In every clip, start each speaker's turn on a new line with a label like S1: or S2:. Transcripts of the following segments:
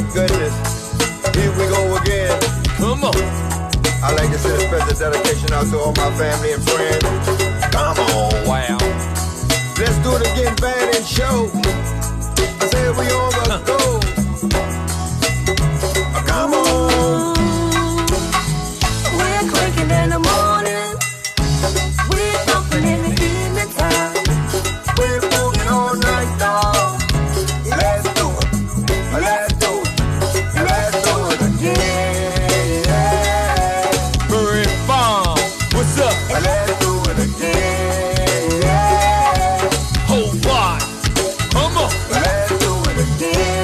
S1: my goodness. Here we go again.
S2: Come on.
S1: I like to send a special dedication out to all my family and friends. Come on.
S2: Wow.
S1: Let's do it again, band and show. I said we on the go. Come on.
S3: We're cranking in the morning. We're jumping in the evening time.
S1: We're moving all night long. Let's do it. Let's do it. Let's do it again.
S2: Murray Farm. What's up?
S1: Let's do it again.
S2: Whole lot. Come on.
S1: Let's do it again.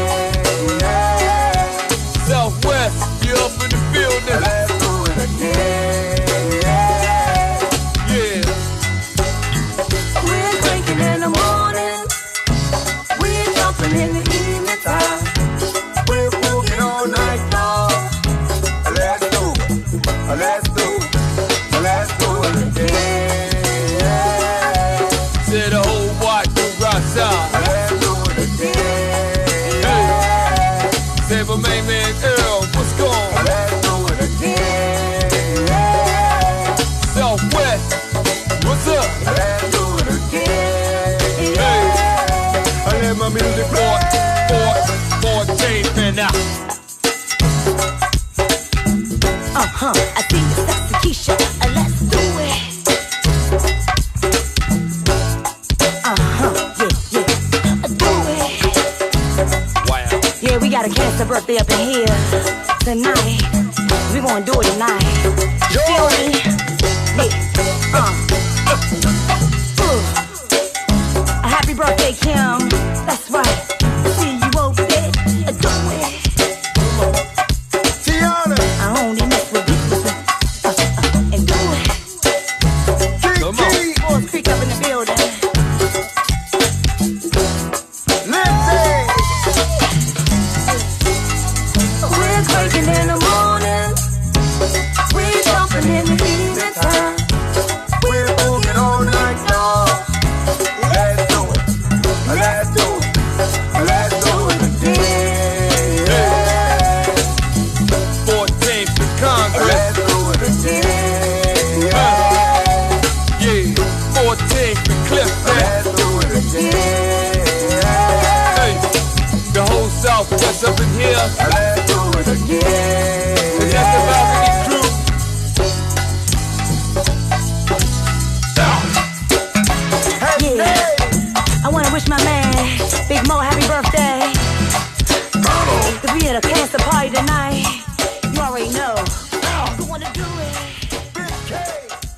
S2: Southwest, you up in the building.
S1: Let's do it again.
S2: Yeah.
S3: We're cranking in the morning. We're jumping in the evening time.
S1: We're moving all night long. Let's do it. Let's do it. Let's do it again.
S2: Say the whole watch to outside.
S1: Let's do it again.
S2: Hey. Say my main man Earl, what's going on?
S1: Let's do it again.
S2: Southwest, what's up?
S1: Let's do it again.
S2: Hey.
S1: I let my music play.
S2: 14 and out.
S3: I see you sexy Keisha. Let's do it. Do it.
S2: Wow.
S3: Yeah, we got a cancer birthday up in here tonight. We gonna do it tonight. You feel me? Yeah. A happy birthday, Kim. That's right. See you over there. Do it.
S1: Tiana.
S3: I only mess with you. And do it.
S2: Come on.
S3: Boys creek up in the building.
S1: Lindsay.
S3: We're cranking in the morning. We're jumping in the evening time.
S1: We're moving all night long. Let's do it. Let's do it. Let's do it again.
S2: 14th to Congress.
S1: Let's do it again.
S2: Yeah. 14th to Clifton.
S1: Let's do it again.
S2: Hey. The whole Southwest up in here.
S1: Let's do it again.
S2: And that's the Balcony crew.
S3: Yeah. I wanna wish my man, Big Mo, happy birthday. To be at a cancer party tonight. You already know. We wanna do it.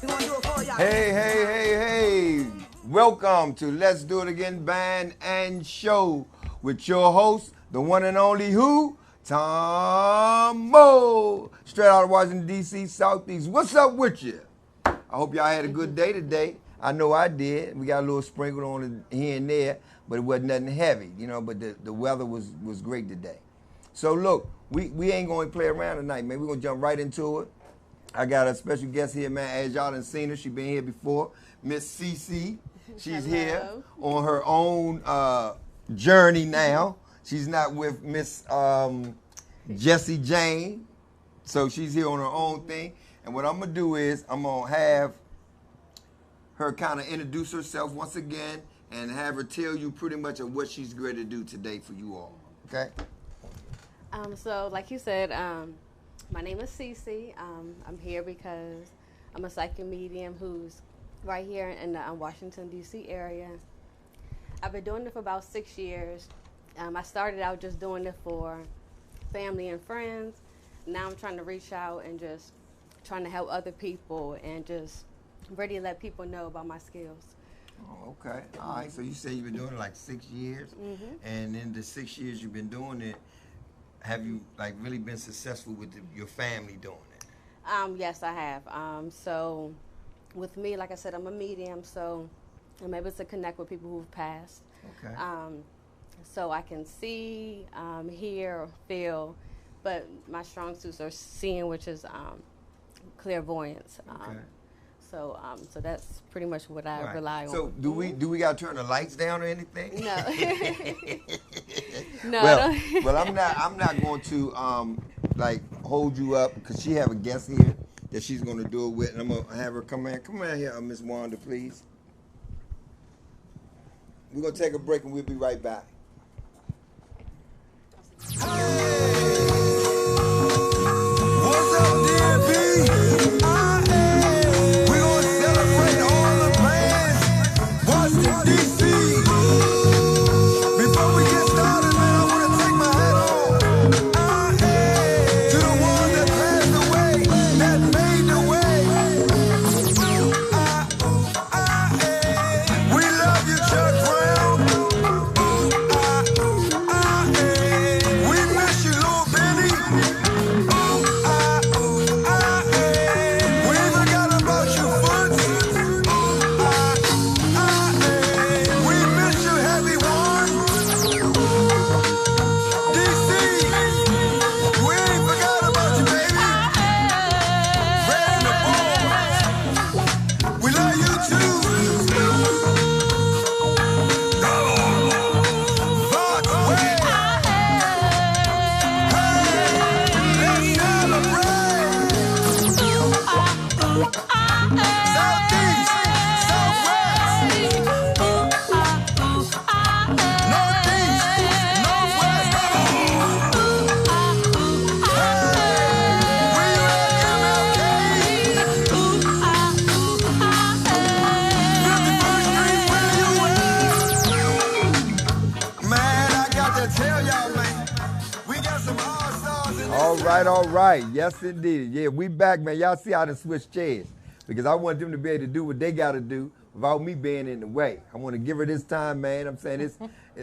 S3: We wanna do it for y'all.
S1: Hey. Welcome to Let's Do It Again Band and Show with your host, the one and only who? Tomo. Straight out of Washington, D.C., Southeast. What's up with you? I hope y'all had a good day today. I know I did. We got a little sprinkle on it here and there, but it wasn't nothing heavy, but the weather was great today. So look, we ain't going to play around tonight, man. We're going to jump right into it. I got a special guest here, man. As y'all done seen her, she been here before. Miss CC. She's here on her own journey now. She's not with Miss Jessie Jane. So she's here on her own thing. And what I'm going to do is I'm going to have her kind of introduce herself once again and have her tell you pretty much of what she's going to do today for you all. Okay?
S4: So like you said, my name is Cece. I'm here because I'm a psychic medium who's right here in the Washington, D.C. area. I've been doing it for about 6 years. I started out just doing it for family and friends. Now I'm trying to reach out and just trying to help other people and just really let people know about my skills.
S1: Oh, okay. All right. So you say you've been doing it like 6 years, and in the 6 years you've been doing it, have you like really been successful with your family doing it?
S4: Yes, I have. So with me, like I said, I'm a medium, so I'm able to connect with people who've passed.
S1: Okay.
S4: So I can see, hear, feel, but my strong suits are seeing, which is clairvoyance.
S1: Okay.
S4: So that's pretty much what I
S1: Right.
S4: rely on.
S1: So do we got to turn the lights down or anything?
S4: No. No. I
S1: Well,
S4: don't.
S1: well, I'm not going to like hold you up because she have a guest here that she's going to do it with, and I'm gonna have her come in here, Miss Wanda, please. We're gonna take a break and we'll be right back.
S2: What's up, DMP? We gonna celebrate all the fans, Washington, D.C. Before we get started, man, I wanna take my hat off to the ones that passed away, that made the way. We love you, Chuck Brown. We miss you, Lil Benny. We forgot about you, Foots. We miss you, Heavy One. DC, we ain't forgot about you, baby. Red in the Boys, we love you too. Fox Way, let's celebrate. Southeast, Southwest, Northeast, Northwest. We love MLK. 51st Street, where you at? Man, I got to tell y'all, man, we got some all-stars in this
S1: All right. Yes, indeed. Yeah, we back, man. Y'all see how to switch chairs because I want them to be able to do what they got to do without me being in the way. I want to give her this time, man. I'm saying this.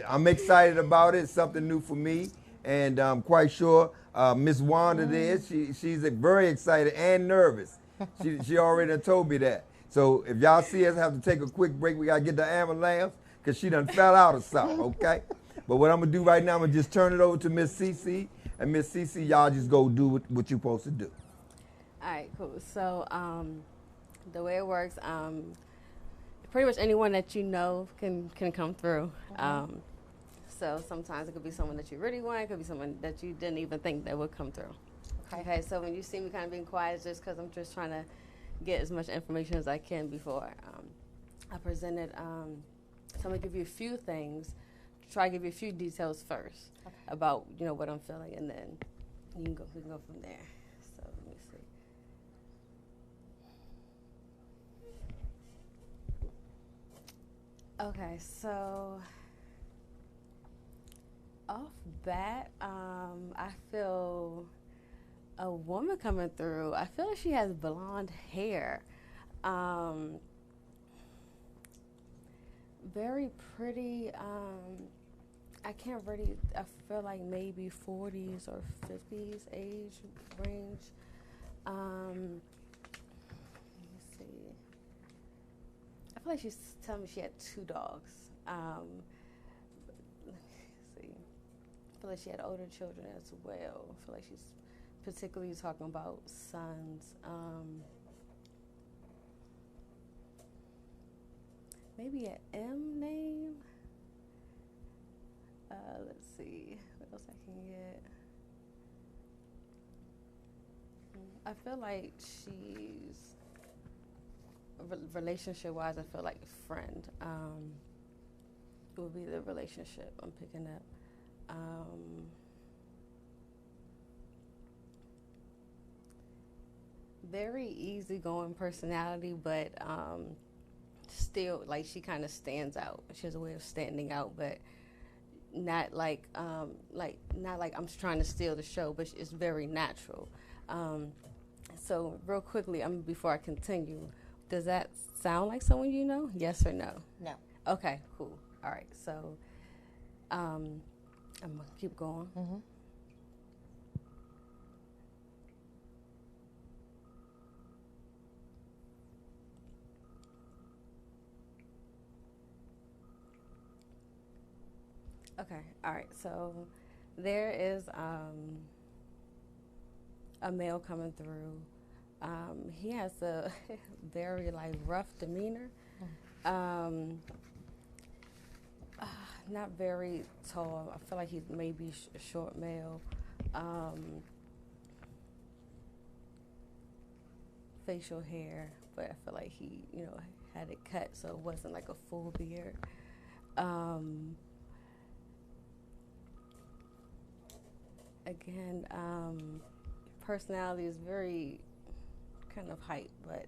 S1: I'm excited about it. It's something new for me, and I'm quite sure Miss Wanda is. She's very excited and nervous. She already done told me that. So if y'all see us have to take a quick break, we got to get the ambulance because she done fell out or something, okay? But what I'm going to do right now, I'm going to just turn it over to Miss CC. And Miss CC, y'all just go do what you're supposed to do.
S4: All right, cool. So the way it works, pretty much anyone that you know can come through. So sometimes it could be someone that you really want. It could be someone that you didn't even think that would come through. Okay, so when you see me kind of being quiet, it's just because I'm just trying to get as much information as I can before I present it. So I'm going to give you a few things, try to give you a few details first about, what I'm feeling, and then we can go from there. So let me see. Okay, so off bat, I feel a woman coming through. I feel like she has blonde hair. Very pretty. I feel like maybe 40s or 50s age range. Let me see. I feel like she's telling me she had 2 dogs. Let me see. I feel like she had older children as well. I feel like she's particularly talking about sons. Maybe an M name. Let's see what else I can get. I feel like she's relationship-wise. I feel like a friend. It would be the relationship I'm picking up. Very easygoing personality, but still, like, she kind of stands out. She has a way of standing out, but not like not like I'm trying to steal the show, but it's very natural. So real quickly, before I continue, does that sound like someone you know? Yes or no?
S5: No.
S4: Okay, cool. All right, so I'm gonna keep going.
S5: Mm-hmm.
S4: Okay, all right, so there is a male coming through. He has a very like rough demeanor. Not very tall. I feel like he's maybe a short male. Facial hair, but I feel like he, had it cut, so it wasn't like a full beard. Again, personality is very kind of hype, but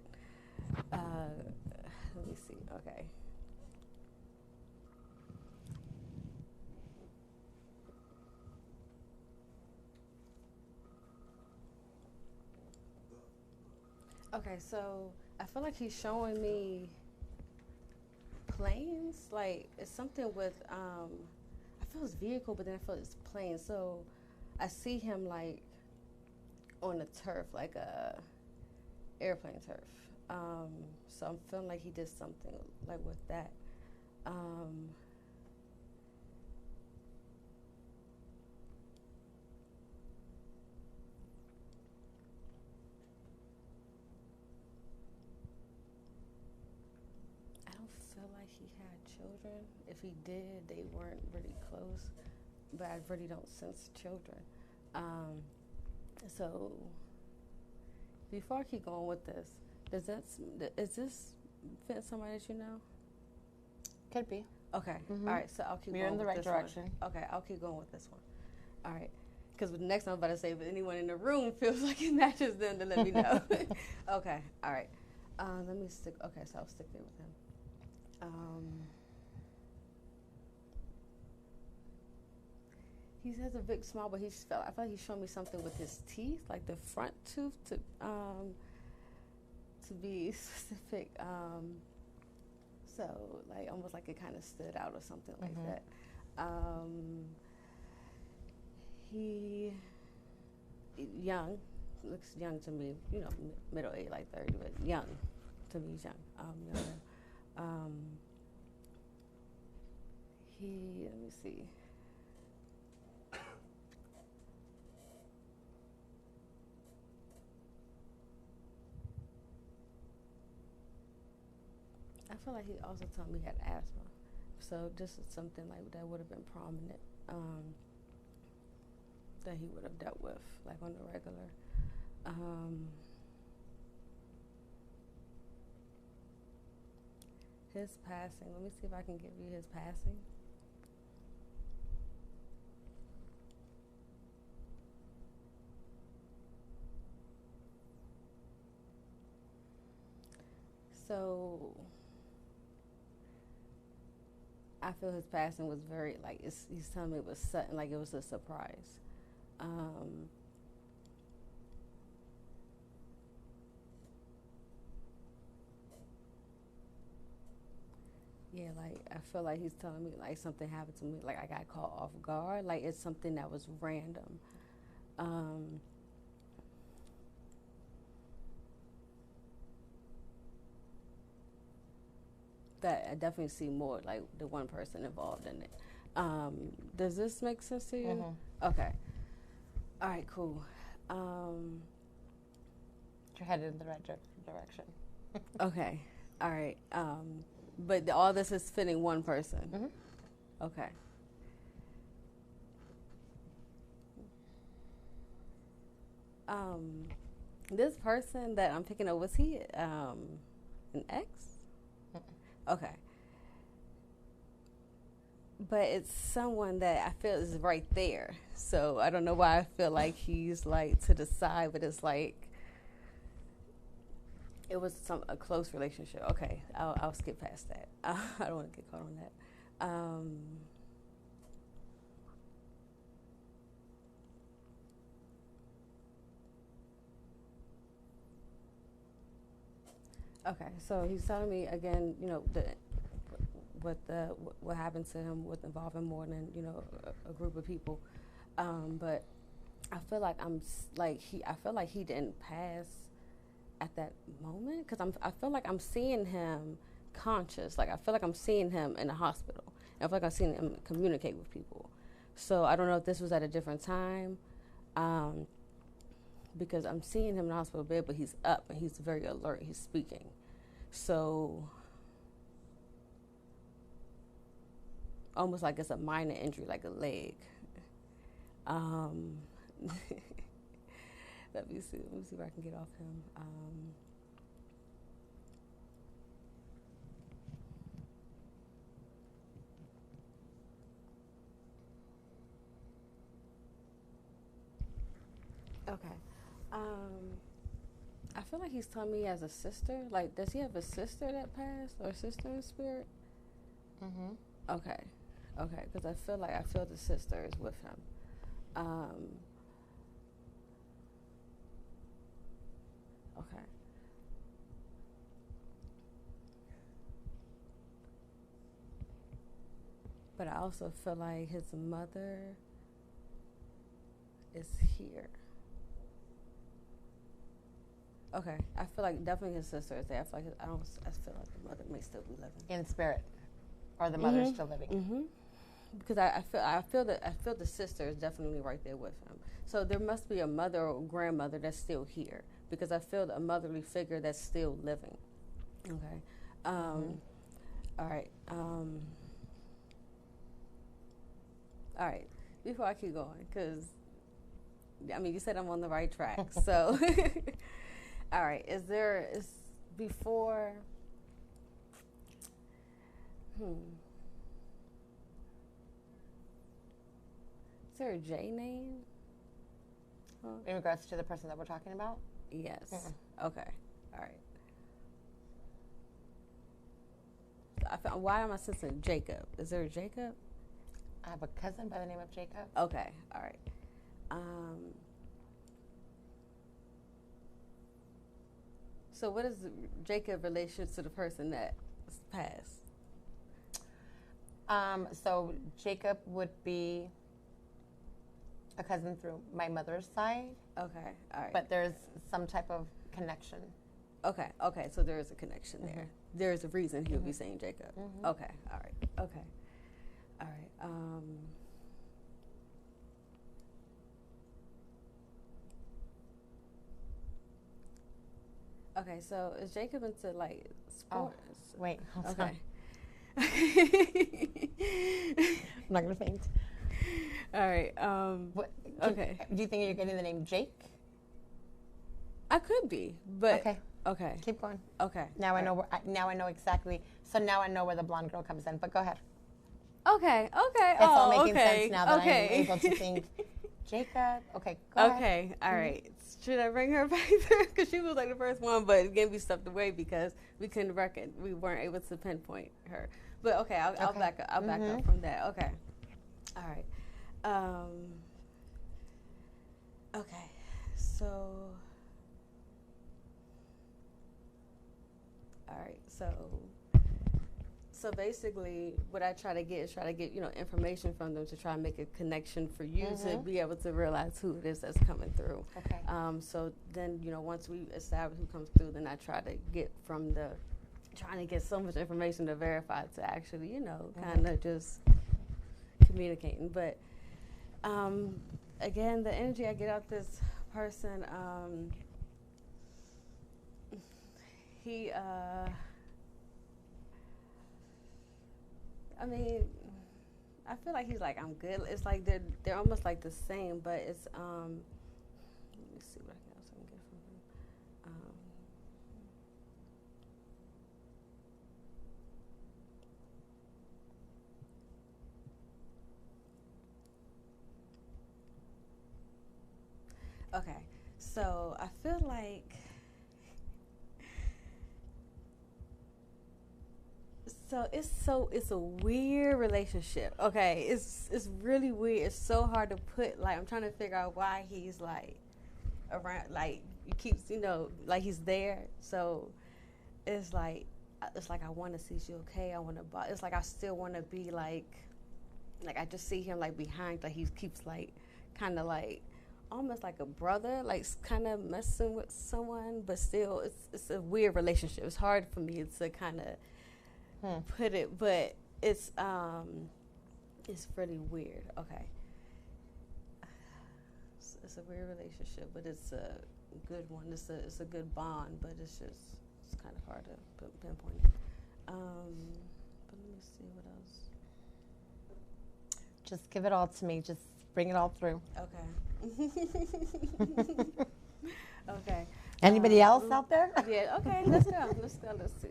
S4: let me see. Okay. Okay, so I feel like he's showing me planes. Like it's something with I feel it's vehicle, but then I feel it's plane. So I see him like on the turf, like a airplane turf. So I'm feeling like he did something like with that. I don't feel like he had children. If he did, they weren't really close. But I really don't sense children. So before I keep going with this, is this fit somebody that you know?
S5: Could be.
S4: Okay.
S5: Mhm.
S4: All right. So I'll keep
S5: You're
S4: going
S5: in the
S4: with
S5: right
S4: this
S5: direction.
S4: one. Okay. I'll keep going with this one. All right. Because the next one I'm about to say, if anyone in the room feels like it matches them, then let me know. Okay. All right. Let me stick. Okay. So I'll stick there with him. He has a big smile, but I feel like he's showing me something with his teeth, like the front tooth, to be specific. So like almost like it kind of stood out or something like that. He young, looks young to me. Middle age, like 30, but young to me. He's young. Younger. Let me see. I feel like he also told me he had asthma. So this is something like that would have been prominent, that he would have dealt with, like on the regular. His passing, let me see if I can give you his passing. So I feel his passing was very like he's telling me it was sudden, like it was a surprise. Yeah, like I feel like he's telling me like something happened to me, like I got caught off guard, like it's something that was random. That I definitely see more like the one person involved in it. Does this make sense to you?
S5: Mm-hmm.
S4: Okay. All right, cool.
S5: You're headed in the right direction.
S4: Okay. All right. But all this is fitting one person.
S5: Mm-hmm.
S4: Okay. This person that I'm picking up, was he an ex? Okay. But it's someone that I feel is right there. So I don't know why I feel like he's like to the side, but it's like it was a close relationship. Okay, I'll skip past that. I don't want to get caught on that. Okay, so he's telling me again, what happened to him with involving more than a group of people, but I feel like I feel like he didn't pass at that moment because I feel like I'm seeing him conscious, like I feel like I'm seeing him in the hospital. I feel like I'm seeing him communicate with people. So I don't know if this was at a different time, because I'm seeing him in the hospital bed, but he's up and he's very alert. He's speaking. So almost like it's a minor injury, like a leg. Let me see if I can get off him. Okay. I feel like he's telling me he has a sister. Like, does he have a sister that passed or a sister in spirit?
S5: Mm-hmm.
S4: Okay. Okay. Because I feel the sister is with him. Okay. But I also feel like his mother is here. Okay, I feel like definitely his sister is there. I feel like I feel like the mother may still be living
S5: In spirit, or the mother's still living.
S4: Mm-hmm. Because I feel the sister is definitely right there with him. So there must be a mother or grandmother that's still here, because I feel a motherly figure that's still living. Okay. All right. All right. Before I keep going, because I mean, you said I'm on the right track. So, all right. Is before? Is there a J name?
S5: In regards to the person that we're talking about?
S4: Yes.
S5: Mm-mm.
S4: Okay. All right. Why am I sensing Jacob? Is there a Jacob?
S5: I have a cousin by the name of Jacob.
S4: Okay. All right. So what is Jacob relation to the person that passed?
S5: So Jacob would be a cousin through my mother's side.
S4: Okay. All right.
S5: But there's some type of connection.
S4: Okay. So there is a connection there. There is a reason he would be saying Jacob. Okay. All right. Okay. All right. Okay, so is Jacob into like sports?
S5: Oh, wait.
S4: Okay.
S5: I'm not gonna faint.
S4: All right. Okay.
S5: Do you think you're getting the name Jake?
S4: I could be, but
S5: Okay. Keep going.
S4: Okay.
S5: Now I know. Now I know exactly. So now I know where the blonde girl comes in. But go ahead.
S4: Okay.
S5: It's all making sense now that I'm able to think. Jacob. Okay. Go ahead.
S4: Okay. All right. Should I bring her back there? Because she was like the first one, but again, we stepped away because we couldn't reckon. We weren't able to pinpoint her. But okay, I'll back up. I'll back up from that. Okay. All right. Okay. So. All right. So basically, what I try to get is information from them to try and make a connection for you to be able to realize who it is that's coming through.
S5: Okay.
S4: So then, once we establish who comes through, then I try to get trying to get so much information to verify to actually, kind of just communicating. But again, the energy I get out this person, he. I mean, I feel like he's like, I'm good. It's like they're almost like the same, but it's let me see what else I can get from him. Okay, so I feel like. So it's a weird relationship. Okay, it's really weird. It's so hard to put. Like, I'm trying to figure out why he's like around. Like, he keeps, like he's there. So it's like I want to see you okay. I want to. It's like I still want to be like I just see him like behind. Like he keeps like kind of like almost like a brother. Like kind of messing with someone, but still it's a weird relationship. It's hard for me to kind of. Put it, but it's really weird. Okay, it's a weird relationship, but it's a good one. It's a good bond, but it's kind of hard to pinpoint. But let me see what else.
S5: Just give it all to me. Just bring it all through.
S4: Okay. Okay.
S5: Anybody else out there?
S4: Yeah. Okay. Let's go. Let's see.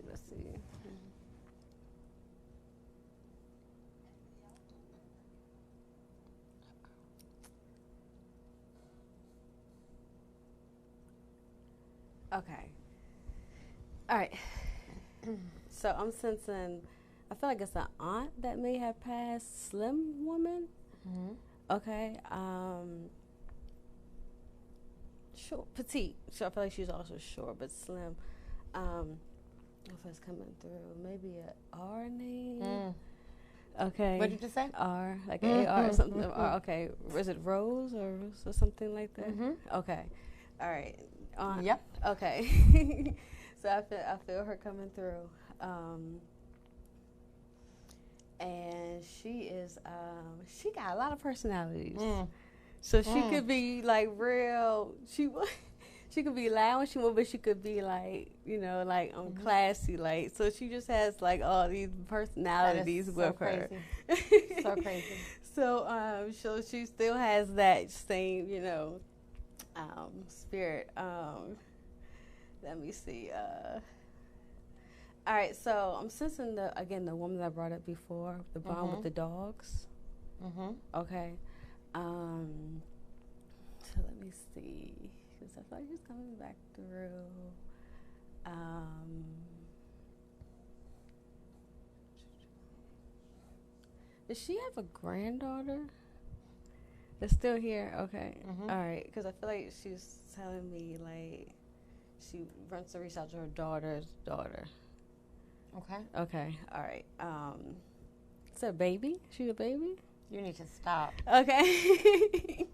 S4: Okay. All right. So I'm sensing, I feel like it's an aunt that may have passed, slim woman.
S5: Mm-hmm.
S4: Okay. Short, petite. So I feel like she's also short, but slim. I don't know if it's coming through. Maybe a R name. Okay.
S5: What did you say?
S4: R, like A-R or something. R, okay. Was it Rose or something like that?
S5: Mm-hmm.
S4: Okay. All right.
S5: Yep.
S4: Okay. So I feel her coming through. And she got a lot of personalities. So she could be like real. She could be loud when she wants, but she could be like, like classy. Like, so she just has like all these personalities with her.
S5: So crazy.
S4: So she still has that same, spirit. Let me see. All right, so I'm sensing the woman that I brought up before, the bond with the dogs. Okay. So let me see, because I feel like she's coming back through. Does she have a granddaughter that's still here? Okay. All right, because I feel like she's telling me like she wants to reach out to her daughter's daughter.
S5: Okay.
S4: Okay. All right. Is that a baby? She a baby?
S5: You need to stop.
S4: Okay.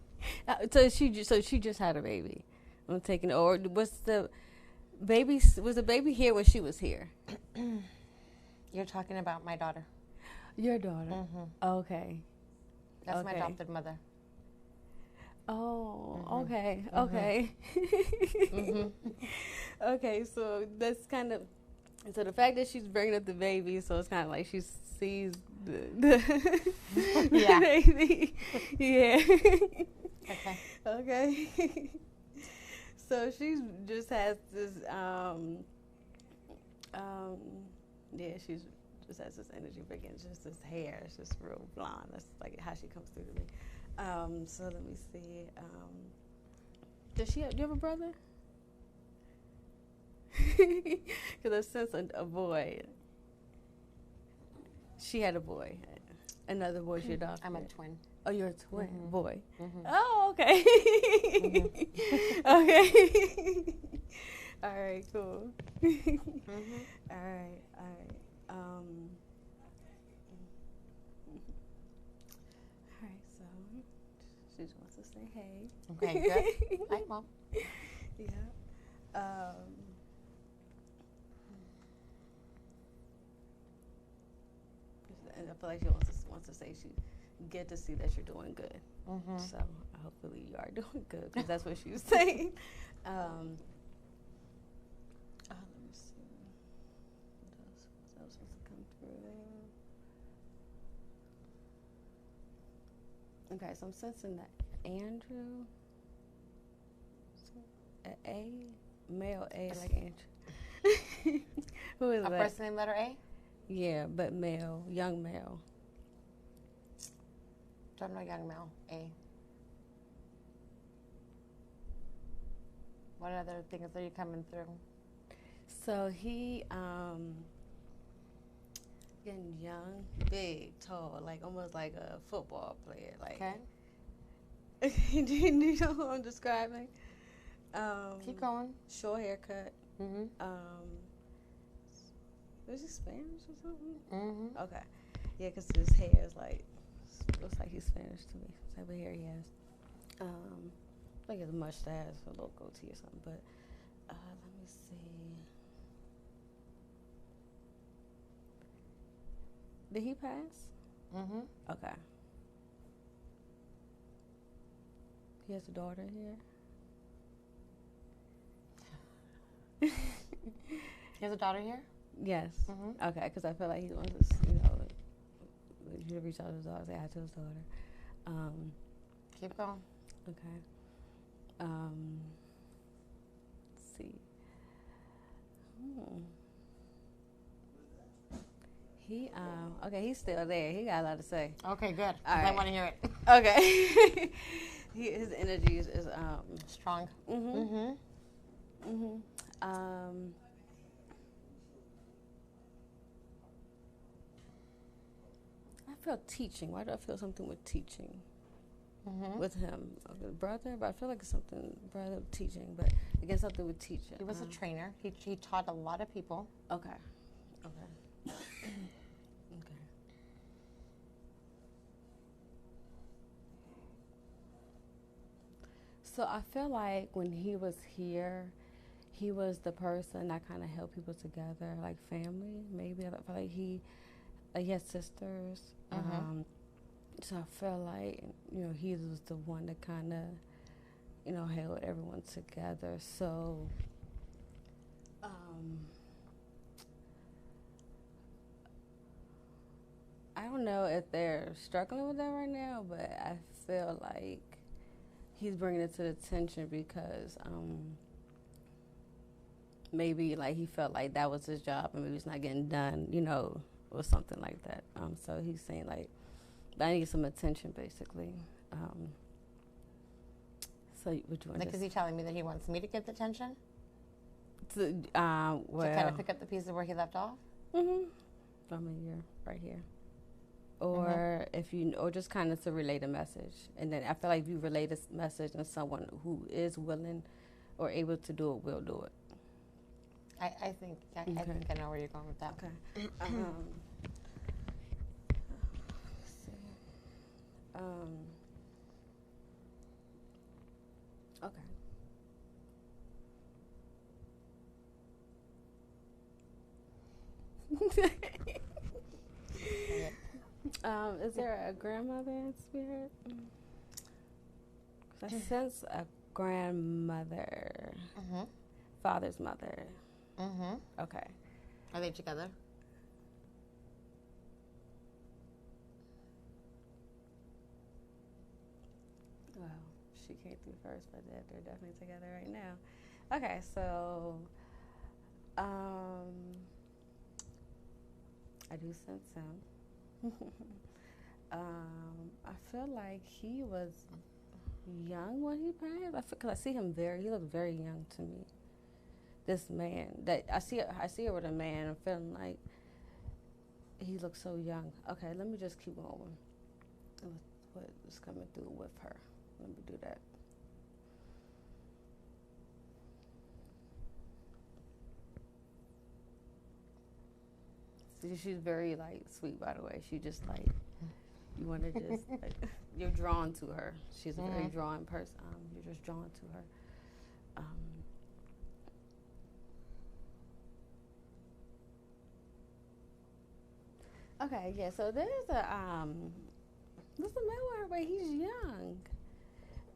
S4: So she just had a baby. I'm taking. Or was the baby here when she was here?
S5: You're talking about my daughter.
S4: Your daughter. Okay.
S5: That's my
S4: Okay.
S5: adopted mother.
S4: Oh. Okay. Okay. Okay. So that's kind of. So the fact that she's bringing up the baby, so it's kind of like she sees the
S5: Yeah.
S4: baby. Yeah.
S5: Okay.
S4: Okay. So she just has this, she just has this energy, but again, just this hair. It's just real blonde. That's like how she comes through to me. So let me see. Do you have a brother? Because I sense a boy. She had a boy. Another boy she adopted.
S5: I'm a twin.
S4: Oh, you're a twin boy.
S5: Mm-hmm.
S4: Oh, okay. Okay. All right, cool. All right. All right, so she just wants to say hey.
S5: Okay, good. Hi, Mom.
S4: Yeah. And I feel like she wants to say she get to see that you're doing good. So hopefully you are doing good, because that's what she was saying. Let me see. What else was to come through? Okay, so I'm sensing that Andrew. A male A like Andrew. Who is
S5: A
S4: that?
S5: first name letter A?
S4: Yeah, but male, young male.
S5: Don't know young male. A. What other things are you coming through?
S4: So he, getting young, big, tall, like almost like a football player. Like,
S5: Okay.
S4: do you know who I'm describing?
S5: Keep going.
S4: Short haircut.
S5: Mm-hmm.
S4: Is he Spanish or something?
S5: Mm-hmm.
S4: Okay. Yeah, because his hair is like, looks like he's Spanish to me. The type of hair he has. Like his mustache, a little goatee or something. But let me see. Did he pass?
S5: Mm-hmm.
S4: Okay. He has a daughter here.
S5: He has a daughter here?
S4: Yes.
S5: Mhm.
S4: Okay, because I feel like he wants to, you to reach out to his daughter, say hi to his daughter.
S5: Keep going.
S4: Okay. Let's see. Okay, he's still there. He got a lot to say.
S5: Okay, good.
S4: All
S5: I
S4: right.
S5: want to hear it.
S4: Okay. His energy is
S5: Strong.
S4: I feel teaching. Why do I feel something with teaching? With him, brother, but I feel like it's something brother teaching, but again something with teaching.
S5: He was a trainer. He taught a lot of people.
S4: Okay. Okay. So I feel like when he was here, he was the person that kind of helped people together, like family. Maybe I feel like he had sisters. So I feel like he was the one that kind of held everyone together. So I don't know if they're struggling with that right now, but I feel like he's bringing it to the attention because maybe like he felt like that was his job and maybe it's not getting done, or something like that. So he's saying like, I need some attention, basically. So which one?
S5: Like, is he telling me that he wants me to get the attention?
S4: To
S5: To kind of pick up the pieces where he left off?
S4: From here, right here. Or or just kind of to relay a message. And then I feel like if you relay this message and someone who is willing or able to do it will do it.
S5: I think I know where you're going with that.
S4: Okay. Let's see. Okay. Is there a grandmother in spirit? 'Cause I sense a grandmother, father's mother. Okay.
S5: Are they together?
S4: Well, she came through first, but they're definitely together right now. Okay, so I do sense him. I feel like he was young when he passed. Because I see him he looked very young to me. This man that I see it with a man. I'm feeling like he looks so young. Okay, let me just keep going. What is coming through with her? Let me do that. See, she's very like sweet, by the way. She just like you want to just like, you're drawn to her. She's a very drawn person. You're just drawn to her. Okay, yeah. So there's a man where he's young.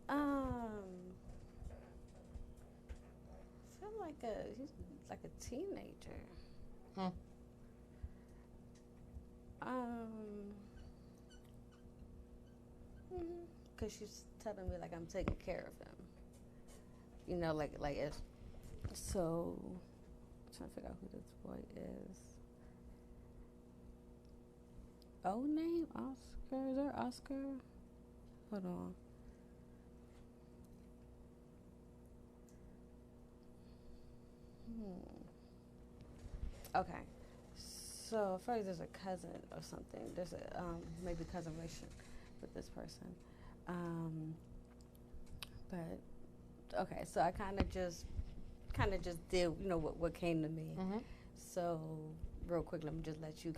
S4: I feel like he's like a teenager. Because she's telling me like I'm taking care of him. Like if so. I'm trying to figure out who this boy is. Name Oscar? Is there Oscar? Hold on. Okay. So I feel like there's a cousin or something. There's a maybe cousin relation with this person. But okay, so I kind of just did what came to me. So real quick, let me just let you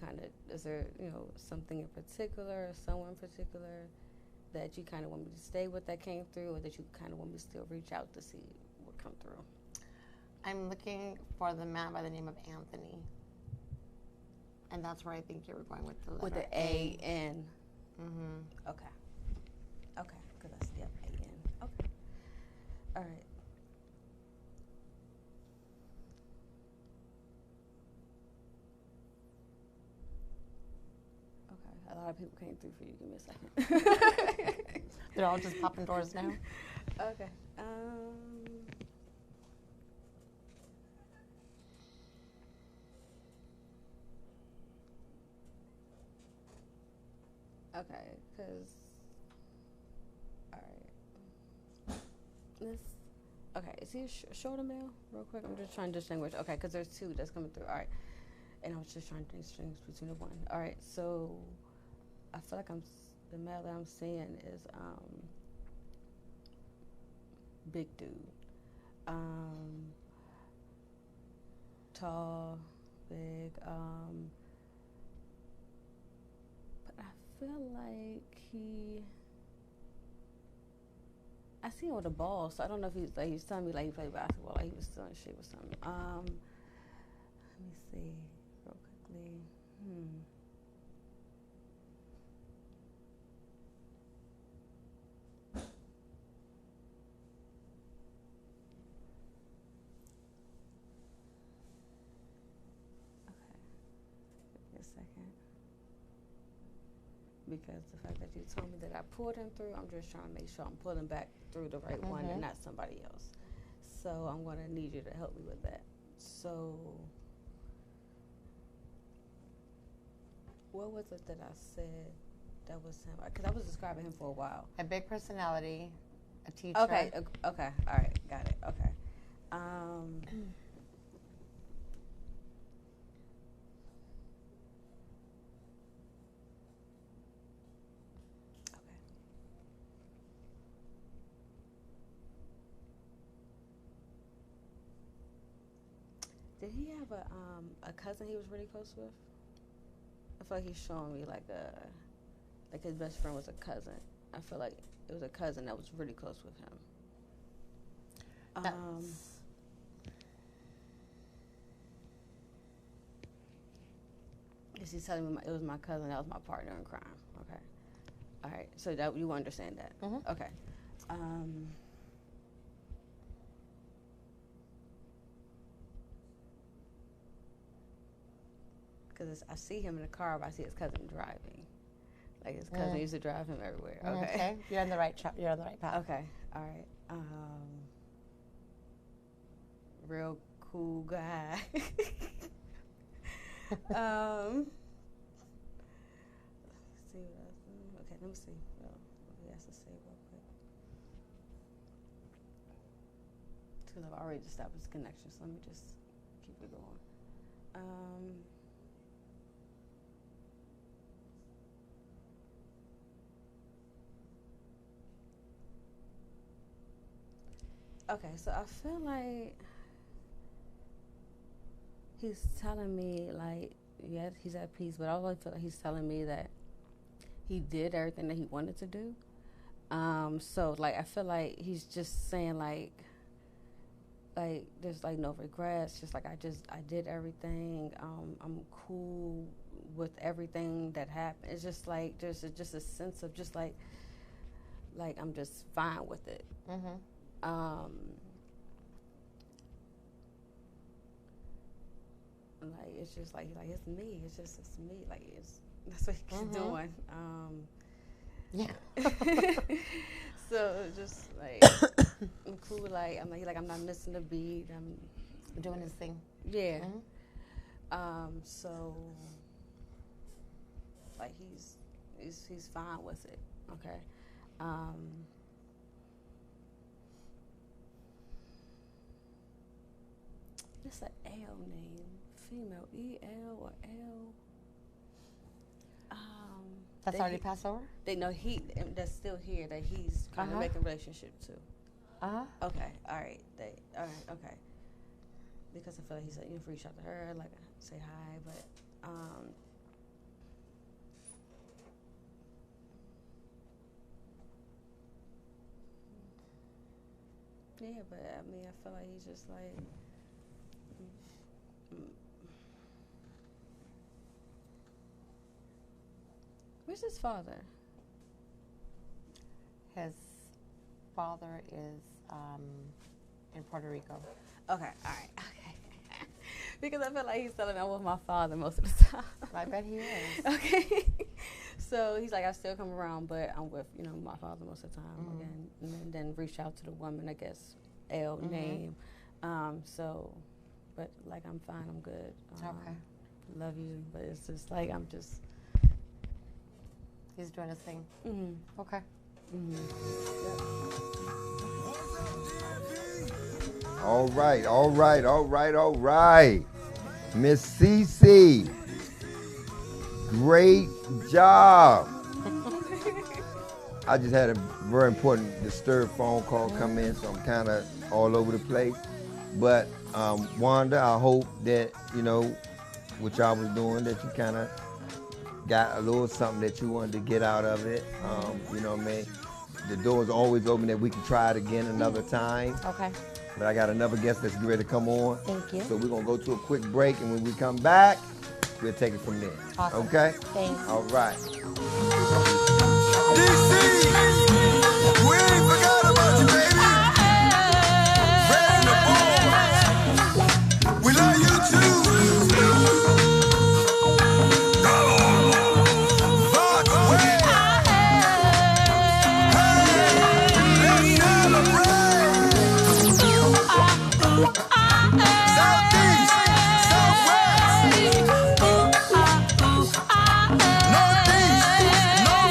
S4: is there something in particular, someone in particular that you kind of want me to stay with that came through, or that you kind of want me to still reach out to see what come through?
S5: I'm looking for the man by the name of Anthony. And that's where I think you were going with the letter.
S4: With the A-N. Okay. Okay, because that's A-N. Okay. All right. Okay. A lot of people came through for you. Give me a second.
S5: They're all just popping doors now.
S4: Okay. Okay, because, all right. Okay, is he a shoulder male? Real quick, I'm just trying to distinguish. Okay, because there's two that's coming through. All right. And I was just trying to distinguish between the one. All right, so I feel like the male that I'm seeing is big dude. Tall, big, but I feel like I see him with a ball, so I don't know if he's telling me like he played basketball, like he was still in shape or something. Let me see real quickly. A second, because the fact that you told me that I pulled him through, I'm just trying to make sure I'm pulling back through the right one and not somebody else. So I'm going to need you to help me with that. So what was it that I said that was him? Because I was describing him for a while.
S5: A big personality, a teacher.
S4: Okay, all right, got it. Okay. Did he have a cousin he was really close with? I feel like he's showing me like his best friend was a cousin. I feel like it was a cousin that was really close with him. Is he telling me it was my cousin that was my partner in crime? Okay. All right. So that you understand that?
S5: Mm-hmm.
S4: Okay. Because I see him in the car, but I see his cousin driving. Like his cousin used to drive him everywhere. Okay.
S5: You're on the right you're on the right path.
S4: Okay. All right. Real cool guy. Let me see what else. Okay, let me see what he has to say real quick. Because I've already established connection, so let me just keep it going. Okay, so I feel like he's telling me, like, yeah, he's at peace, but I always feel like he's telling me that he did everything that he wanted to do. So, like, I feel like he's just saying, like, there's, like, no regrets, just, like, I did everything. I'm cool with everything that happened. It's just, like, there's just a sense of just, like I'm just fine with it.
S5: Mm-hmm.
S4: Like it's just like it's me. It's me. Like that's what he's doing.
S5: Yeah.
S4: So just like I'm cool. Like I'm not missing a beat. I'm
S5: doing his thing.
S4: Yeah.
S5: Mm-hmm.
S4: So like he's fine with it. Okay. It's an L name, female, E-L or L.
S5: That's already passed over?
S4: They know that's still here that he's kind of making a relationship to. Okay, all right, okay. Because I feel like he said, reach out to her, like say hi, but yeah, but I mean, I feel like he's just like. Where's his father?
S5: His father is in Puerto Rico.
S4: Okay, all right, okay. Because I feel like he's telling me I'm with my father most of the time.
S5: I bet he is.
S4: Okay. So he's like, I still come around, but I'm with, my father most of the time. Again, and then reach out to the woman, I guess, name. So, but like, I'm fine, I'm good.
S5: Okay.
S4: Love you, but it's just like, I'm just.
S5: He's doing his thing. Okay.
S1: All right, all right, all right, all right. Miss CC, great job. I just had a very important disturbed phone call come in, so I'm kind of all over the place. But Wanda, I hope that, what y'all was doing, that you kind of got a little something that you wanted to get out of it. You know what I mean? The door's always open that we can try it again another time.
S5: Okay.
S1: But I got another guest that's ready to come on.
S5: Thank you.
S1: So we're going to go to a quick break, and when we come back, we'll take it from there.
S5: Awesome.
S1: Okay?
S5: Thanks.
S1: All right.
S2: DC, we ain't forgot about you, baby. Ready to ball. We love you too. Rock away. Hey, let's celebrate. Southeast, Southwest, Northeast, North.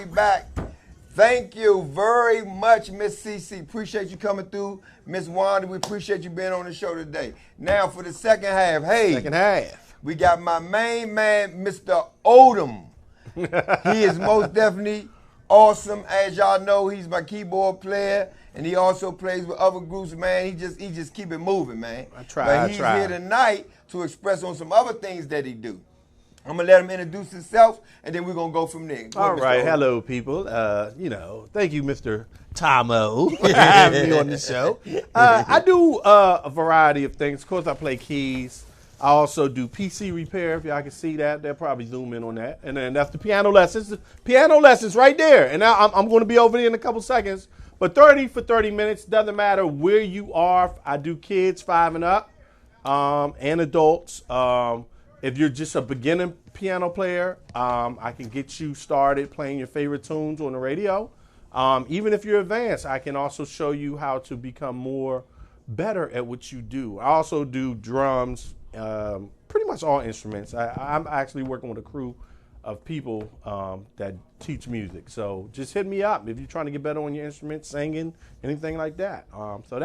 S1: We back. Thank you very much, Miss Cece. Appreciate you coming through. Miss Wanda, we appreciate you being on the show today. Now for the second half. Hey.
S6: Second half.
S1: We got my main man, Mr. Odom. He is most definitely awesome. As y'all know, he's my keyboard player, and he also plays with other groups, man. He just keep it moving, man. But he's here tonight to express on some other things that he do. I'm going to let him introduce himself, and then we're going to go from there.
S6: All right. Hello, people. Thank you, Mr. Tomo, for having me on the show. I do a variety of things. Of course, I play keys. I also do PC repair, if y'all can see that. They'll probably zoom in on that. And then that's the piano lessons. The piano lessons right there. And now I'm going to be over there in a couple seconds. But 30 for 30 minutes, doesn't matter where you are. I do kids 5 and up and adults. If you're just a beginning piano player, I can get you started playing your favorite tunes on the radio. Even if you're advanced, I can also show you how to become better at what you do. I also do drums, pretty much all instruments. I'm actually working with a crew of people that teach music. So just hit me up if you're trying to get better on your instrument, singing, anything like that. So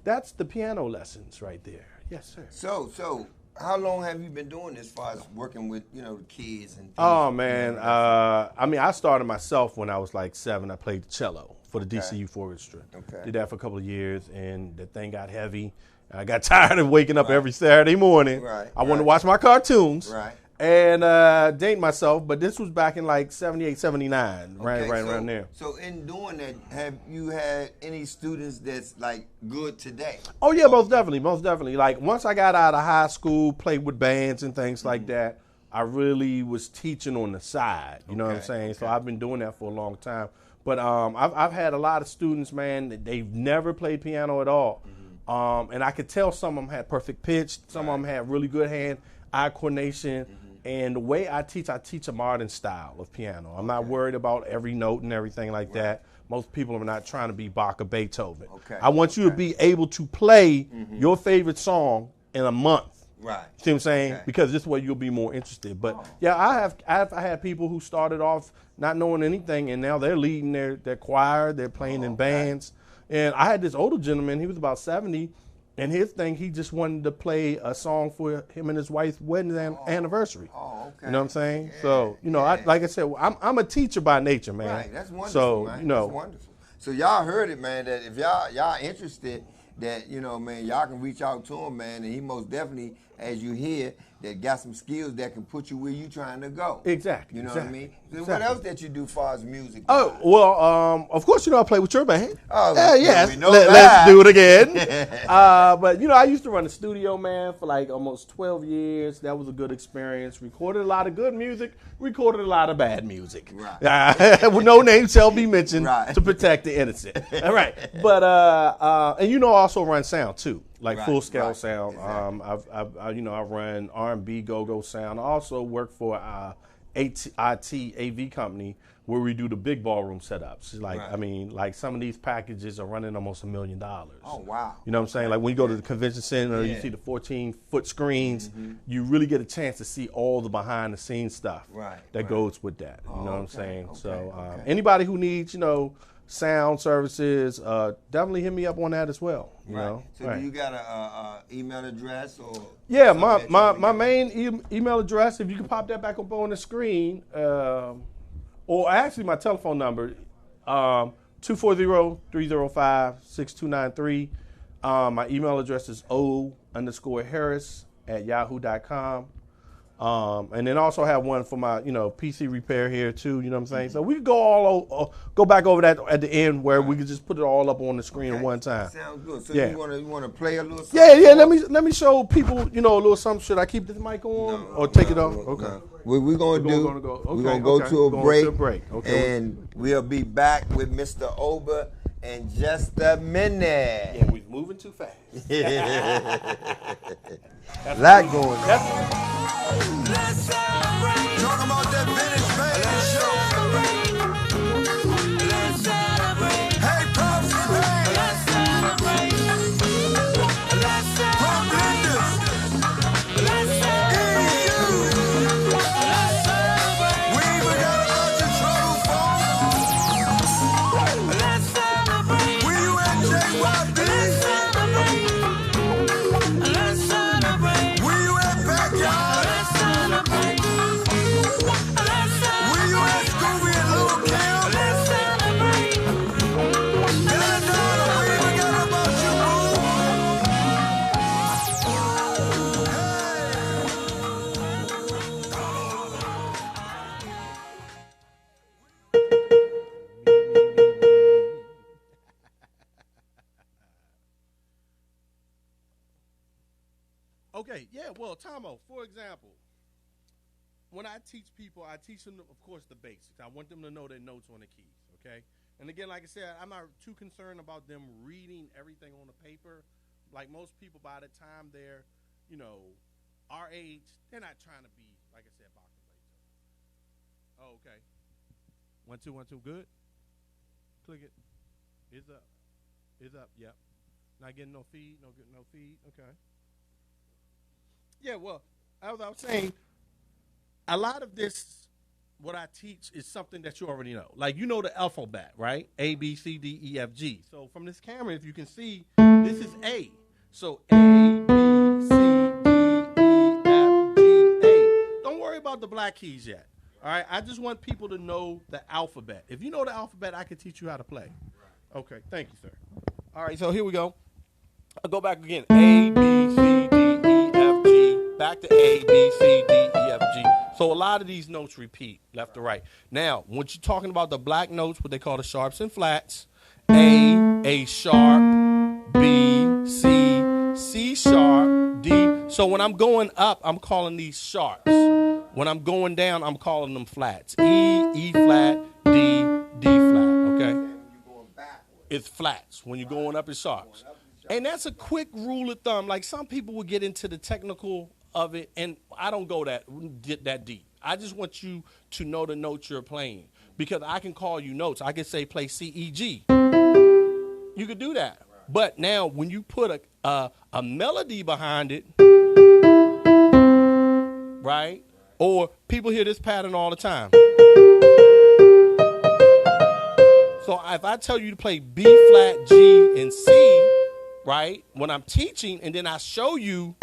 S6: that's the piano lessons right there. Yes, sir.
S1: So how long have you been doing this as far as working with, the kids and things?
S6: Oh, man. I started myself when I was like 7. I played the cello for the DC Youth Orchestra. Okay. Did that for a couple of years, and the thing got heavy. I got tired of waking up every Saturday morning. Right. I wanted to watch my cartoons. Right. And date myself, but this was back in like 78, 79, right around there.
S1: So in doing that, have you had any students that's like good today?
S6: Oh yeah, most definitely. Like once I got out of high school, played with bands and things like that, I really was teaching on the side. You know what I'm saying? So I've been doing that for a long time. But I've had a lot of students, man, that they've never played piano at all. And I could tell some of them had perfect pitch, some of them had really good hand-eye coordination. And the way I teach a modern style of piano. I'm not worried about every note and everything like that. Most people are not trying to be Bach or Beethoven. I want you to be able to play your favorite song in a month. Right. See what I'm saying? Because this way you'll be more interested. But yeah, I've had people who started off not knowing anything, and now they're leading their choir. They're playing in bands. And I had this older gentleman. He was about 70. And his thing, he just wanted to play a song for him and his wife's wedding anniversary. Oh, okay. You know what I'm saying? Yeah, so, like I said, I'm a teacher by nature, man.
S1: Right, that's wonderful, man. That's wonderful. So y'all heard it, man, that if y'all interested, that, man, y'all can reach out to him, man, and he most definitely, as you hear, that got some skills that can put you where you trying to go.
S6: Exactly.
S1: You know what I mean? So what else that you do as far as music?
S6: Oh, well, of course, I play with your band.
S1: Oh,
S6: yes. Let's do it again. But, I used to run a studio, man, for like almost 12 years. That was a good experience. Recorded a lot of good music, recorded a lot of bad music. Right. With no name shall be mentioned to protect the innocent. All right. But, and also run sound, too. Like full scale sound. Exactly. I run R&B go-go sound. I also work for IT AV company where we do the big ballroom setups. Like some of these packages are running almost $1 million.
S1: Oh wow!
S6: You know what I'm saying? Like when you go to the convention center, you see the 14-foot screens. You really get a chance to see all the behind-the-scenes stuff that goes with that. You know what I'm saying? So anybody who needs, sound services, definitely hit me up on that as well. You know?
S1: So do you got a email address or?
S6: Yeah, my main email address, if you can pop that back up on the screen, or actually my telephone number, 240-305-6293. My email address is o_harris@yahoo.com. And then also have one for my, PC repair here too. You know what I'm saying? So we could go back over that at the end where we could just put it all up on the screen at one time.
S1: Sounds good. So you want to play a little something?
S6: Yeah. Let me show people, a little something. Should I keep this mic on or take it off? Okay.
S1: No. What we're gonna go to a break. Okay. And we'll be back with Mr. Oba in just a minute.
S6: Yeah, we're moving too fast.
S1: Lot going on.
S2: Let's celebrate. Talk about that vintage baby show. Let's celebrate. Hey, Pops, hey. Let's celebrate. Let's celebrate. Let's celebrate. EU. Let's celebrate. We even got a bunch of trouble, folks.
S6: Okay, yeah, well, Tomo, for example, when I teach people, I teach them, of course, the basics. I want them to know their notes on the keys, okay? And again, like I said, I'm not too concerned about them reading everything on the paper. Like most people, by the time they're, our age, they're not trying to be, like I said, boxing blade. Oh, okay. 1, 2, 1, 2, good. Click it. It's up. It's up, yep. Not getting no feed, no feed, okay. Yeah, well, as I was saying, a lot of this, what I teach is something that you already know. Like, you know the alphabet, right? A, B, C, D, E, F, G. So from this camera, if you can see, this is A. So A, B, C, D, E, F, G, A. Don't worry about the black keys yet. All right? I just want people to know the alphabet. If you know the alphabet, I can teach you how to play. Okay, thank you, sir. All right, so here we go. I'll go back again. A, B, C, D, E, F, G. Back to A, B, C, D, E, F, G. So a lot of these notes repeat left to right. Now, when you're talking about the black notes, what they call the sharps and flats, A sharp, B, C, C sharp, D. So when I'm going up, I'm calling these sharps. When I'm going down, I'm calling them flats. E flat, D flat, okay? It's flats. When you're going up, it's sharps. And that's a quick rule of thumb. Like, some people will get into the technical of it, and I don't go that deep. I just want you to know the notes you're playing, because I can call you notes. I can say play C, E, G. You could do that. But now when you put a melody behind it, right? Or people hear this pattern all the time. So if I tell you to play B flat, G, and C, right, when I'm teaching, and then I show you,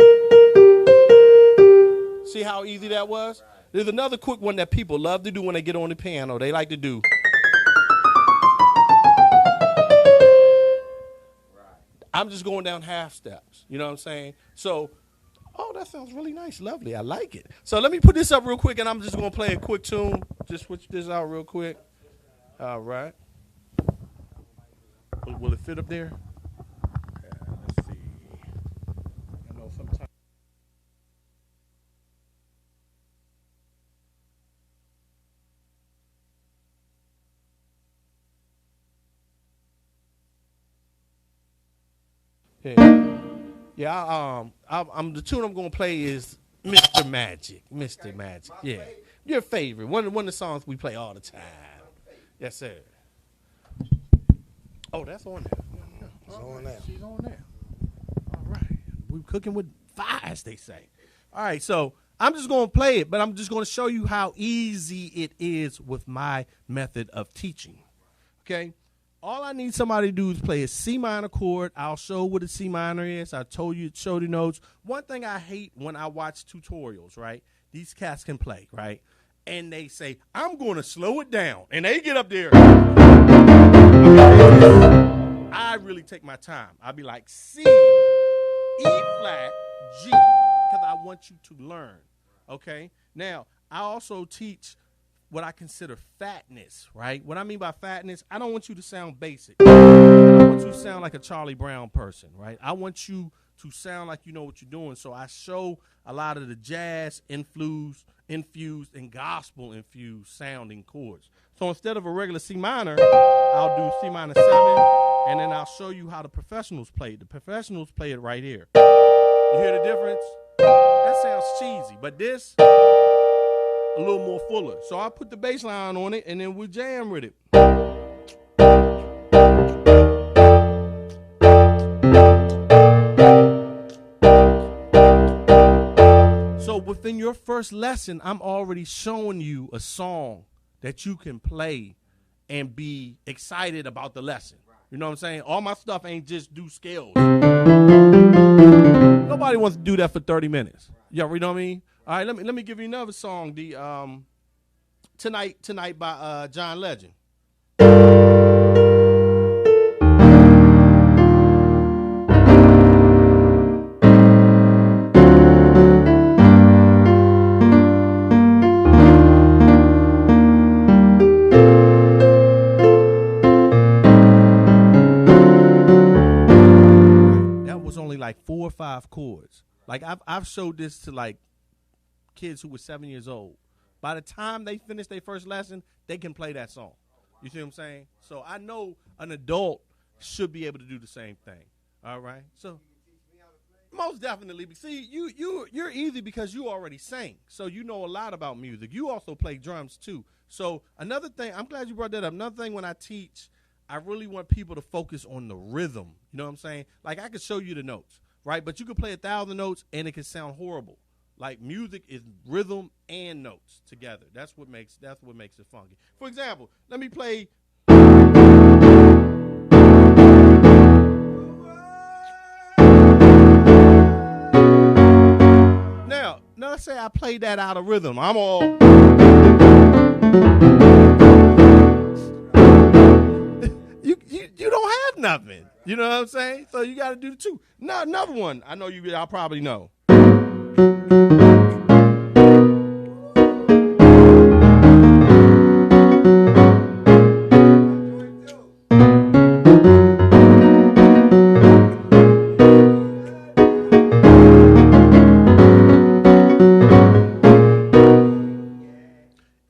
S6: see how easy that was? There's another quick one that people love to do when they get on the piano. They like to do. I'm just going down half steps. You know what I'm saying? So, oh, that sounds really nice. Lovely. I like it. So let me put this up real quick, and I'm just going to play a quick tune. Just switch this out real quick. All right. Will it fit up there? Yeah, let's see. I know sometimes. Yeah, I'm the tune I'm gonna play is Mr. Magic. Mr. Magic. Yeah. Your favorite. One of the songs we play all the time. Yes, sir. Oh, that's on there. It's on there. She's on there. All right. We're cooking with fire, as they say. All right, so I'm just gonna play it, but I'm just gonna show you how easy it is with my method of teaching. Okay? All I need somebody to do is play a C minor chord. I'll show what a C minor is. I told you, show the notes. One thing I hate when I watch tutorials, right? These cats can play, right? And they say, I'm going to slow it down. And they get up there. I really take my time. I'll be like, C, E flat, G, because I want you to learn, okay? Now, I also teach what I consider fatness, right? What I mean by fatness, I don't want you to sound basic. I don't want you to sound like a Charlie Brown person, right? I want you to sound like you know what you're doing. So I show a lot of the jazz infused and gospel infused sounding chords. So instead of a regular C minor, I'll do C minor 7, and then I'll show you how the professionals play it. The professionals play it right here. You hear the difference? That sounds cheesy, but this, a little more fuller. So I'll put the bass line on it, and then we'll jam with it. So within your first lesson, I'm already showing you a song that you can play and be excited about the lesson. You know what I'm saying? All my stuff ain't just do scales. Nobody wants to do that for 30 minutes. You know what I mean? All right, let me give you another song. The Tonight by John Legend. like 4 or 5 chords. Like I've showed this to like kids who were 7 years old. By the time they finish their first lesson, they can play that song. You see what I'm saying? So I know an adult should be able to do the same thing. All right. So most definitely. See, you're easy because you already sing, so you know a lot about music. You also play drums too. So another thing, I'm glad you brought that up. Another thing, when I teach, I really want people to focus on the rhythm. You know what I'm saying? Like I could show you the notes, right? But you could play 1,000 notes and it could sound horrible. Like music is rhythm and notes together. That's what makes it funky. For example, let me play. Now let's say I play that out of rhythm. I'm all. You don't have nothing. You know what I'm saying? So you got to do the two. Now another one. I know y'all probably know.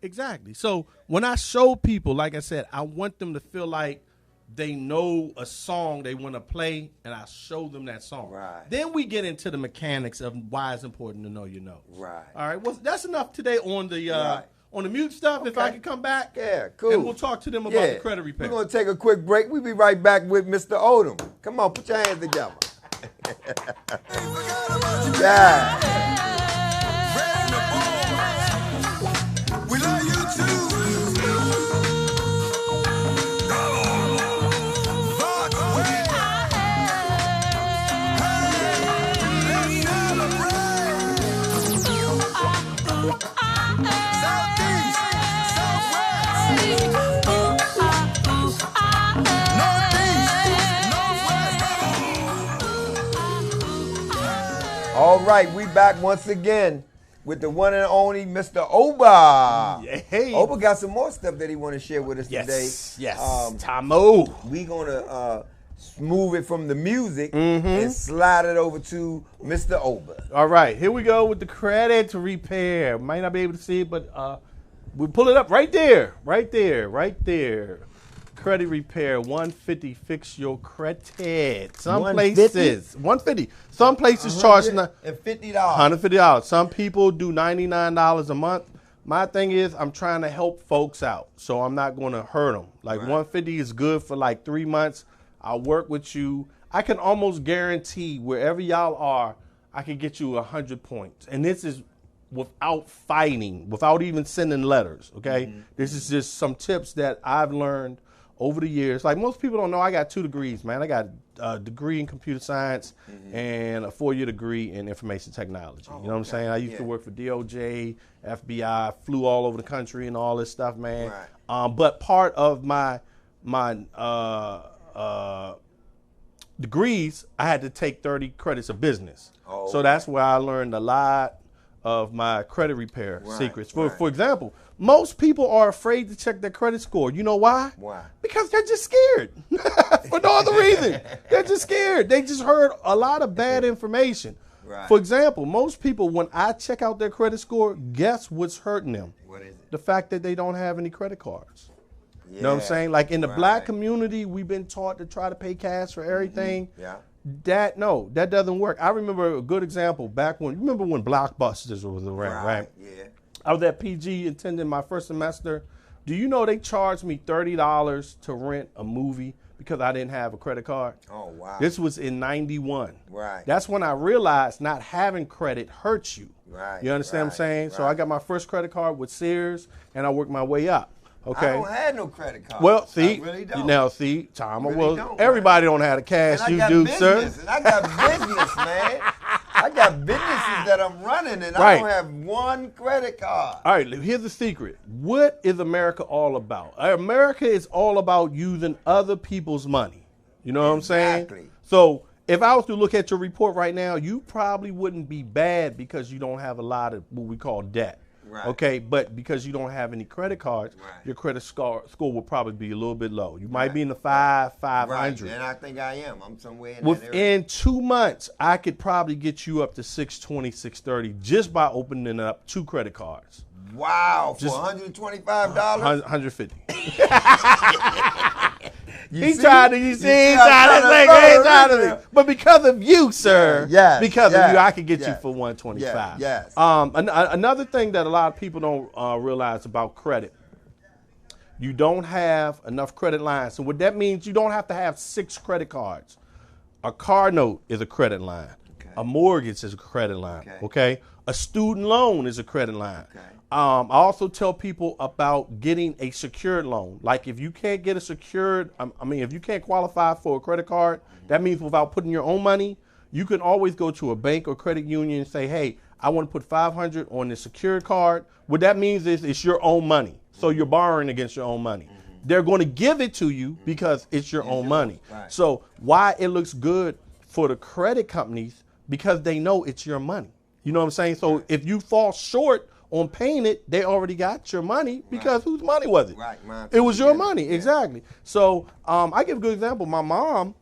S6: Exactly. So when I show people, like I said, I want them to feel like they know a song they want to play, and I show them that song.
S1: Right.
S6: Then we get into the mechanics of why it's important to know your notes.
S1: Right.
S6: All right. Well, that's enough today on the on the mute stuff. Okay. If I can come back,
S1: yeah, cool.
S6: And we'll talk to them about the credit repair.
S1: We're gonna take a quick break. We'll be right back with Mr. Odom. Come on, put your hands together. Yeah.
S2: We love you too. Rock away. Hey, let's celebrate. Southeast, Southwest, Northeast, Northwest.
S1: All right, we back once again with the one and only Mr. Oba.
S6: Hey.
S1: Oba got some more stuff that he want to share with us today.
S6: Yes. Tomo.
S1: We gonna move it from the music and slide it over to Mr. Oba.
S6: All right, here we go with the credit repair. Might not be able to see it, but we pull it up right there. Credit repair, $150. Fix your credit. Some places, $150. Some places charge
S1: $150.
S6: $150. Some people do $99 a month. My thing is, I'm trying to help folks out, so I'm not going to hurt them. Like $150 is good for like 3 months. I'll work with you. I can almost guarantee wherever y'all are, I can get you 100 points. And this is without fighting, without even sending letters, okay? This is just some tips that I've learned over the years. Like most people don't know, I got 2 degrees, man. I got a degree in computer science and a 4-year degree in information technology. You know what I'm saying? I used to work for DOJ, FBI, flew all over the country and all this stuff, man. But part of my degrees, I had to take 30 credits of business. So that's where I learned a lot of my credit repair secrets. For example, most people are afraid to check their credit score. You know why?
S1: Why?
S6: Because they're just scared. For no other reason. They're just scared. They just heard a lot of bad information. For example, most people, when I check out their credit score, guess what's hurting them?
S1: What is it?
S6: The fact that they don't have any credit cards. You know what I'm saying? Like in the black community, we've been taught to try to pay cash for everything. That doesn't work. I remember a good example back when, you remember when Blockbusters was around, right?
S1: Yeah.
S6: I was at PG attending my first semester. Do you know they charged me $30 to rent a movie because I didn't have a credit card?
S1: Oh, wow.
S6: This was in 91.
S1: Right.
S6: That's when I realized not having credit hurts you.
S1: Right.
S6: You understand what I'm saying? So I got my first credit card with Sears, and I worked my way up. Okay.
S1: I don't have no credit card.
S6: Well, see,
S1: I really don't.
S6: now see, Tom,
S1: Really
S6: well,
S1: don't,
S6: everybody don't have the cash
S1: and
S6: you
S1: I got
S6: do,
S1: business,
S6: sir.
S1: And I got business, man. I got businesses that I'm running, and I don't have one credit card.
S6: All right, here's the secret. What is America all about? America is all about using other people's money. You know what I'm saying?
S1: Exactly.
S6: So if I was to look at your report right now, you probably wouldn't be bad because you don't have a lot of what we call debt.
S1: Right.
S6: Okay, but because you don't have any credit cards,
S1: Right.
S6: your credit score will probably be a little bit low. You might be in the 500.
S1: Right, and I think I am. I'm somewhere in that area.
S6: Within 2 months, I could probably get you up to 620, 630 just by opening up 2 credit cards.
S1: Wow, for $125?
S6: 150.
S1: He's
S6: trying to think. But because of you, sir, because of you, I could get you for 125.
S1: Yes.
S6: Another thing that a lot of people don't realize about credit, you don't have enough credit lines. So what that means, you don't have to have 6 credit cards. A car note is a credit line.
S1: Okay.
S6: A mortgage is a credit line. Okay. A student loan is a credit line.
S1: Okay.
S6: I also tell people about getting a secured loan. Like if you can't get a secured, if you can't qualify for a credit card, that means without putting your own money, you can always go to a bank or credit union and say, hey, I want to put $500 on this secured card. What that means is it's your own money. So you're borrowing against your own money. They're going to give it to you because it's your own money.
S1: Right.
S6: So why it looks good for the credit companies, because they know it's your money. You know what I'm saying? So if you fall short on paying it, they already got your money because whose money was it?
S1: Right, mine.
S6: It was your money, exactly. So I give a good example. My mom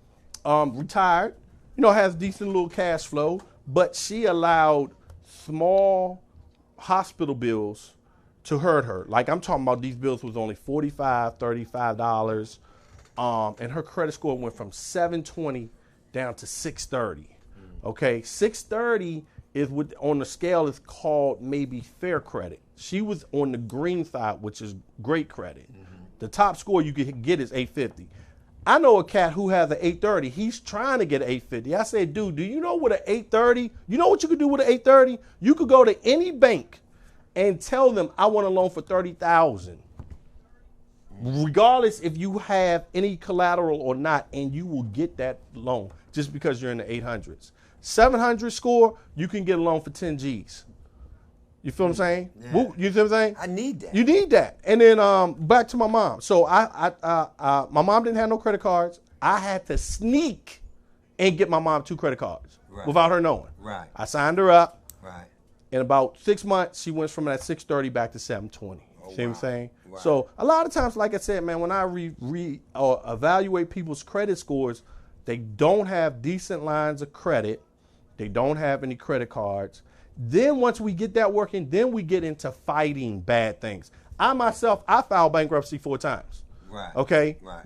S6: retired, has decent little cash flow, but she allowed small hospital bills to hurt her. Like I'm talking about, these bills was only $45, $35, and her credit score went from 720 down to 630. Okay, 630 is what on the scale is called maybe fair credit. She was on the green side, which is great credit. The top score you could get is 850. I know a cat who has an 830. He's trying to get an 850. I said, dude, do you know what an 830? You know what you could do with an 830? You could go to any bank and tell them, I want a loan for $30,000. Regardless if you have any collateral or not, and you will get that loan just because you're in the 800s. 700 score, you can get a loan for 10 G's. You feel what I'm saying?
S1: Yeah.
S6: You feel what I'm saying?
S1: I need that.
S6: You need that. And then back to my mom. So my mom didn't have no credit cards. I had to sneak and get my mom 2 credit cards without her knowing.
S1: Right.
S6: I signed her up.
S1: Right.
S6: In about 6 months, she went from that 630 back to 720. See what I'm saying?
S1: Wow.
S6: So a lot of times, like I said, man, when I evaluate people's credit scores, they don't have decent lines of credit. They don't have any credit cards. Then once we get that working, then we get into fighting bad things. I filed bankruptcy 4 times.
S1: Right.
S6: Okay?
S1: Right.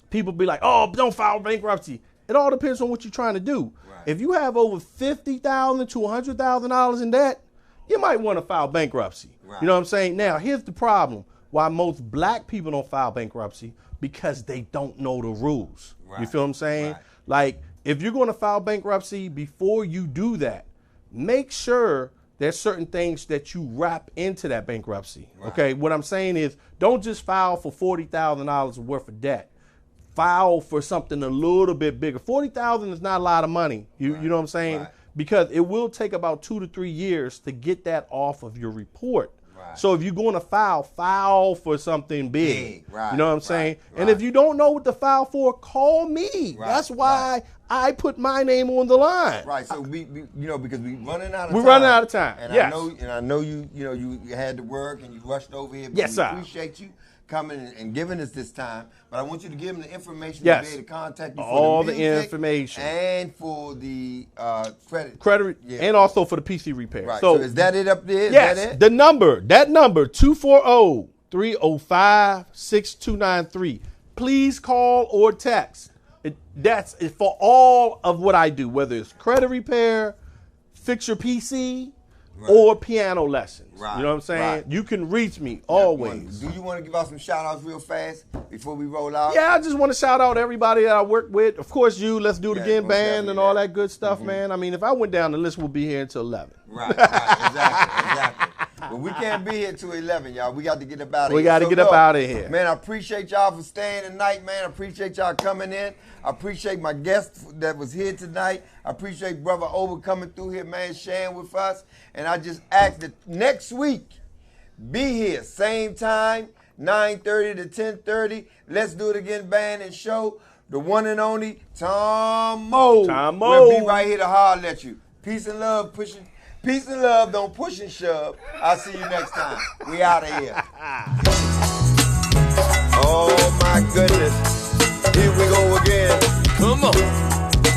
S6: People be like, oh, don't file bankruptcy. It all depends on what you're trying to do.
S1: Right.
S6: If you have over $50,000 to $100,000 in debt, you might want to file bankruptcy.
S1: Right.
S6: You know what I'm saying? Now, here's the problem. Why most black people don't file bankruptcy, because they don't know the rules.
S1: Right.
S6: You feel what I'm saying?
S1: Right.
S6: Like, if you're going to file bankruptcy, before you do that, make sure there's certain things that you wrap into that bankruptcy.
S1: Right.
S6: Okay? What I'm saying is, don't just file for $40,000 worth of debt. File for something a little bit bigger. $40,000 is not a lot of money. You know what I'm saying?
S1: Right.
S6: Because it will take about 2 to 3 years to get that off of your report.
S1: Right.
S6: So if you're going to file for something big.
S1: Right.
S6: You know what I'm saying?
S1: Right.
S6: And if you don't know what to file for, call me.
S1: Right.
S6: That's why I put my name on the line.
S1: Right. So we because we running out of time.
S6: We're running out of time.
S1: And
S6: Yes.
S1: I know you had to work and you rushed over here. But
S6: Yes,
S1: we
S6: sir.
S1: appreciate you coming and giving us this time. But I want you to give them the information
S6: Yes.
S1: to be able to contact you for
S6: All the
S1: music
S6: information.
S1: and for the credit.
S6: And also for the PC repair.
S1: Right. So is that it up there? Is
S6: Yes,
S1: that it?
S6: that number, 240-305-6293. Please call or text. That's for all of what I do, whether it's credit repair, fix your PC, or piano lessons.
S1: Right.
S6: You know what I'm saying?
S1: Right.
S6: You can reach me always.
S1: Do you want to give out some shout outs real fast before we roll out?
S6: Yeah, I just want to shout out everybody that I work with. Of course, Let's Do It
S1: Yeah,
S6: Again
S1: most
S6: band
S1: definitely
S6: and all
S1: that.
S6: that good stuff, man. I mean, if I went down the list, we'll be here until 11.
S1: Right, exactly. But we can't be here till 11, y'all. We got to get up out of here.
S6: We got to get up
S1: look,
S6: out of here.
S1: Man, I appreciate y'all for staying tonight, man. I appreciate y'all coming in. I appreciate my guest that was here tonight. I appreciate Brother Ober coming through here, man, sharing with us. And I just ask that next week, be here, same time, 9:30 to 10:30. Let's Do It Again band and show. The one and only Tomo.
S6: Tomo.
S1: We'll be right here to holler at you. Peace and love, pushing Peace and love. Don't push and shove. I'll see you next time. We out of here. Oh my goodness. Here we go again.
S2: Come on.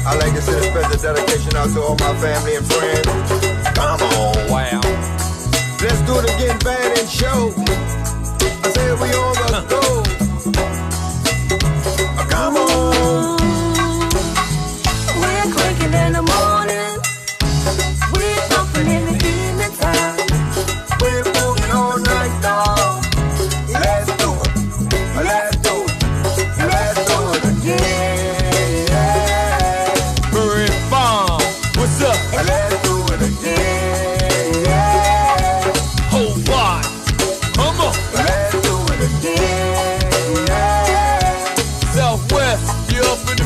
S1: I'd like to send a special dedication out to all my family and friends. Come on.
S2: Wow.
S1: Let's do it again, band and show. I said we on the go. Come on.
S3: We're cranking in the morning. We're pumping in the evening time.
S1: We're moving all night long. Let's do it. Let's do it. Let's do it again.
S2: Murray Farm. What's up?
S1: Let's do it again.
S2: Whole lot. Come on.
S1: Let's do it again.
S2: Southwest. You up in the